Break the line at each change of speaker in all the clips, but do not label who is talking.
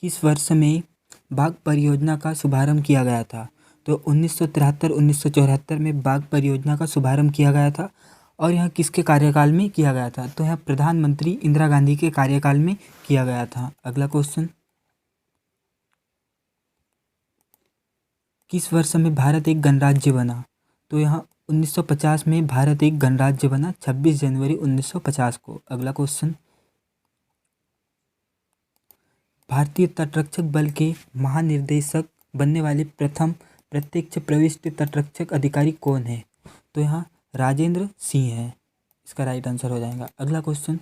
किस वर्ष में बाघ परियोजना का शुभारंभ किया गया था? तो 1973-1974 में बाघ परियोजना का शुभारंभ किया गया था। और यह किसके कार्यकाल में किया गया था? तो यह प्रधानमंत्री इंदिरा गांधी के कार्यकाल में किया गया था। अगला क्वेश्चन, किस वर्ष में भारत एक गणराज्य बना? तो यहाँ 1950 में भारत एक गणराज्य बना, 26 जनवरी 1950 को। अगला क्वेश्चन, भारतीय तटरक्षक बल के महानिर्देशक बनने वाले प्रथम प्रत्यक्ष प्रविष्ट तटरक्षक अधिकारी कौन है? तो यहाँ राजेंद्र सिंह है, इसका राइट आंसर हो जाएगा। अगला क्वेश्चन,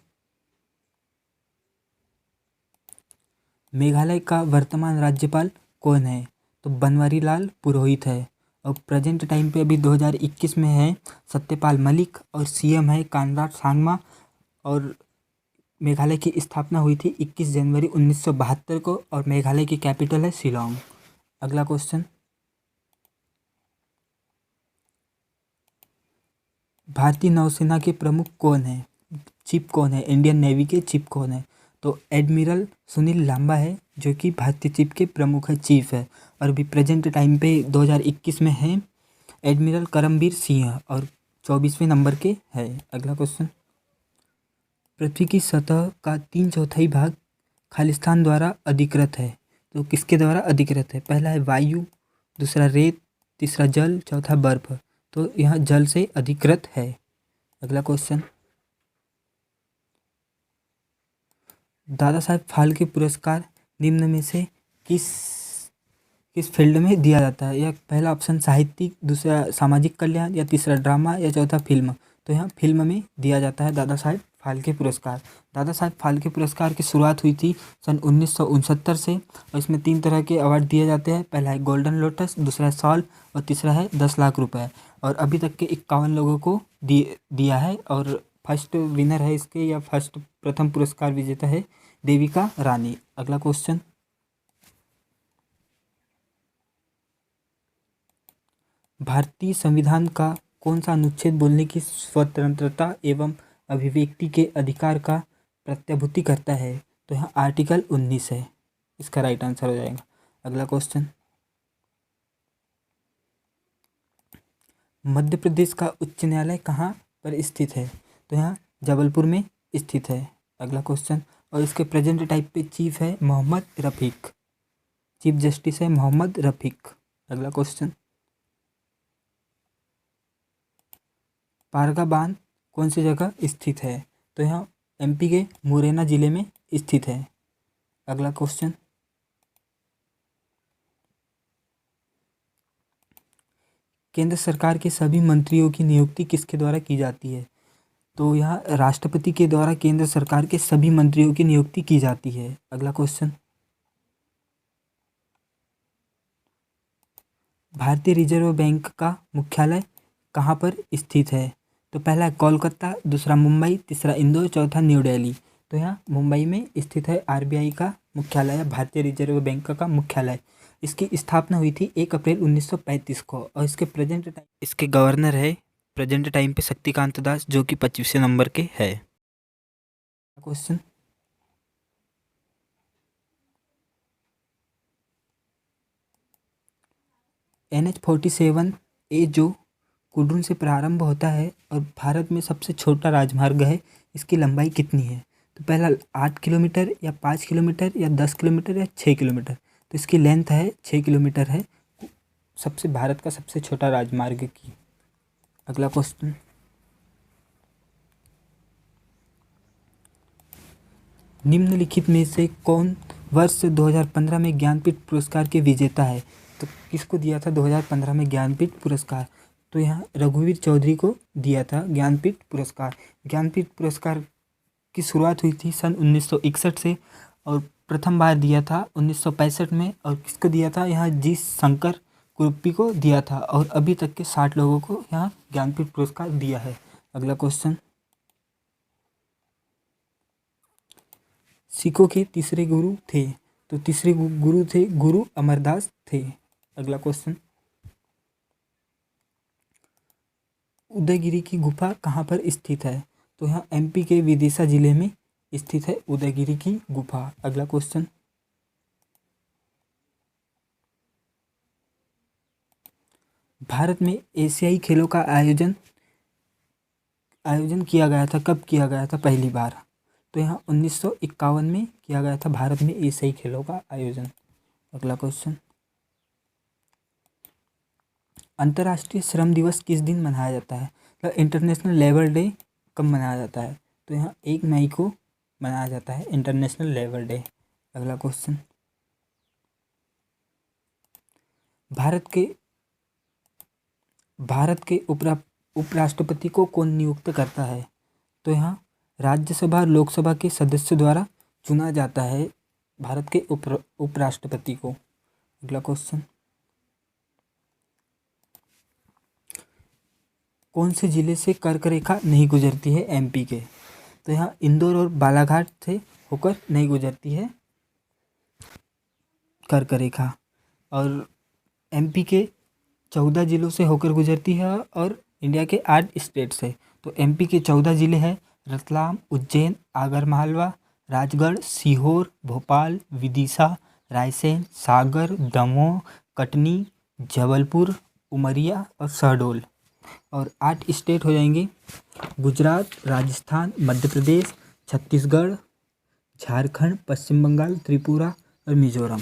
मेघालय का वर्तमान राज्यपाल कौन है? तो बनवारी लाल पुरोहित है। और प्रेजेंट टाइम पे अभी 2021 में है सत्यपाल मलिक, और सीएम है कानराड सांगमा। और मेघालय की स्थापना हुई थी 21 जनवरी 1972 को, और मेघालय की कैपिटल है शिलोंग। अगला क्वेश्चन, भारतीय नौसेना के प्रमुख कौन है? चीफ कौन है? इंडियन नेवी के चीफ कौन है? तो एडमिरल सुनील लांबा है, जो कि भारतीय चीफ के प्रमुख है, चीफ है। और अभी प्रेजेंट टाइम पे 2021 में है एडमिरल करमबीर सिंह, और 24वें नंबर के है। अगला क्वेश्चन, पृथ्वी की सतह का 3/4 भाग खालिस्तान द्वारा अधिकृत है। तो किसके द्वारा अधिकृत है? पहला है वायु, दूसरा रेत, तीसरा जल, चौथा बर्फ। तो यह जल से अधिकृत है। अगला क्वेश्चन, दादा साहब फाल्के पुरस्कार निम्न में से किस किस फील्ड में दिया जाता है? यह पहला ऑप्शन साहित्यिक, दूसरा सामाजिक कल्याण, या तीसरा ड्रामा, या चौथा फिल्म। तो यहाँ फिल्म में दिया जाता है दादा साहब फाल्के पुरस्कार। दादा साहब फाल्के पुरस्कार की शुरुआत हुई थी सन 1969 से, और इसमें 3 तरह के अवार्ड दिए जाते हैं। पहला है गोल्डन लोटस, दूसरा है सॉल, और तीसरा है 10 लाख रुपए। और अभी तक के 51 लोगों को दिया है। और फर्स्ट विनर है इसके, या फर्स्ट प्रथम पुरस्कार विजेता है देविका रानी। अगला क्वेश्चन, भारतीय संविधान का कौन सा अनुच्छेद बोलने की स्वतंत्रता एवं अभिव्यक्ति के अधिकार का प्रत्याभूति करता है? तो यहाँ आर्टिकल 19 है, इसका राइट आंसर हो जाएगा। अगला क्वेश्चन, मध्य प्रदेश का उच्च न्यायालय कहाँ पर स्थित है? तो यहाँ जबलपुर में स्थित है। अगला क्वेश्चन, और इसके प्रेजेंट टाइप पे चीफ है मोहम्मद रफ़ीक, चीफ जस्टिस है मोहम्मद रफ़ीक। अगला क्वेश्चन, पारगा बांध कौन सी जगह स्थित है? तो यहाँ एमपी के मुरैना जिले में स्थित है। अगला क्वेश्चन, केंद्र सरकार के सभी मंत्रियों की नियुक्ति किसके द्वारा की जाती है? तो यहाँ राष्ट्रपति के द्वारा केंद्र सरकार के सभी मंत्रियों की नियुक्ति की जाती है। अगला क्वेश्चन, भारतीय रिजर्व बैंक का मुख्यालय कहाँ पर स्थित है? तो पहला है कोलकाता, दूसरा मुंबई, तीसरा इंदौर, चौथा न्यू दिल्ली। तो यहाँ मुंबई में स्थित है आरबीआई का मुख्यालय, भारतीय रिजर्व बैंक का मुख्यालय। इसकी स्थापना हुई थी 1 अप्रैल 1935 को, और इसके गवर्नर है प्रेजेंट टाइम पे शक्तिकांत दास, जो कि 25वें नंबर के है। क्वेश्चन, NH-47 जो कुडून से प्रारंभ होता है और भारत में सबसे छोटा राजमार्ग है, इसकी लंबाई कितनी है? तो पहला 8 किलोमीटर, या 5 किलोमीटर, या 10 किलोमीटर, या 6 किलोमीटर। तो इसकी लेंथ है 6 किलोमीटर है, सबसे भारत का सबसे छोटा राजमार्ग की। अगला क्वेश्चन, निम्नलिखित में से कौन वर्ष 2015 में ज्ञानपीठ पुरस्कार के विजेता है? तो किसको दिया था 2015 में ज्ञानपीठ पुरस्कार? तो यहाँ रघुवीर चौधरी को दिया था ज्ञानपीठ पुरस्कार। ज्ञानपीठ पुरस्कार की शुरुआत हुई थी सन 1961 से, और प्रथम बार दिया था 1965 में। और किसको दिया था? यहाँ जी शंकर कुरुप्पी को दिया था। और अभी तक के 60 लोगों को यहाँ ज्ञानपीठ पुरस्कार दिया है। अगला क्वेश्चन, सिखों के तीसरे गुरु थे? तो तीसरे गुरु थे गुरु अमरदास थे। अगला क्वेश्चन, उदयगिरी की गुफा कहाँ पर स्थित है? तो यहाँ एमपी के विदिशा जिले में स्थित है उदयगिरी की गुफा। अगला क्वेश्चन, भारत में एशियाई खेलों का आयोजन किया गया था, कब किया गया था पहली बार? तो यहाँ 1951 में किया गया था भारत में एशियाई खेलों का आयोजन। अगला क्वेश्चन, अंतर्राष्ट्रीय श्रम दिवस किस दिन मनाया जाता है? तो इंटरनेशनल लेबर डे कब मनाया जाता है? तो यहाँ 1 मई को मनाया जाता है इंटरनेशनल लेबर डे। अगला क्वेश्चन, भारत के उपराष्ट्रपति को कौन नियुक्त करता है? तो यहाँ राज्यसभा और लोकसभा के सदस्यों द्वारा चुना जाता है भारत के उपराष्ट्रपति को। अगला क्वेश्चन, कौन से जिले से कर्क रेखा नहीं गुजरती है एमपी के? तो यहाँ इंदौर और बालाघाट से होकर नहीं गुजरती है कर्क रेखा, और एमपी के 14 जिलों से होकर गुजरती है और इंडिया के 8 स्टेट से। तो एमपी के 14 जिले हैं रतलाम, उज्जैन, आगरमालवा, राजगढ़, सीहोर, भोपाल, विदिशा, रायसेन, सागर, दमोह, कटनी, जबलपुर, उमरिया और शहडोल। और 8 स्टेट हो जाएंगे गुजरात, राजस्थान, मध्य प्रदेश, छत्तीसगढ़, झारखंड, पश्चिम बंगाल, त्रिपुरा और मिजोरम।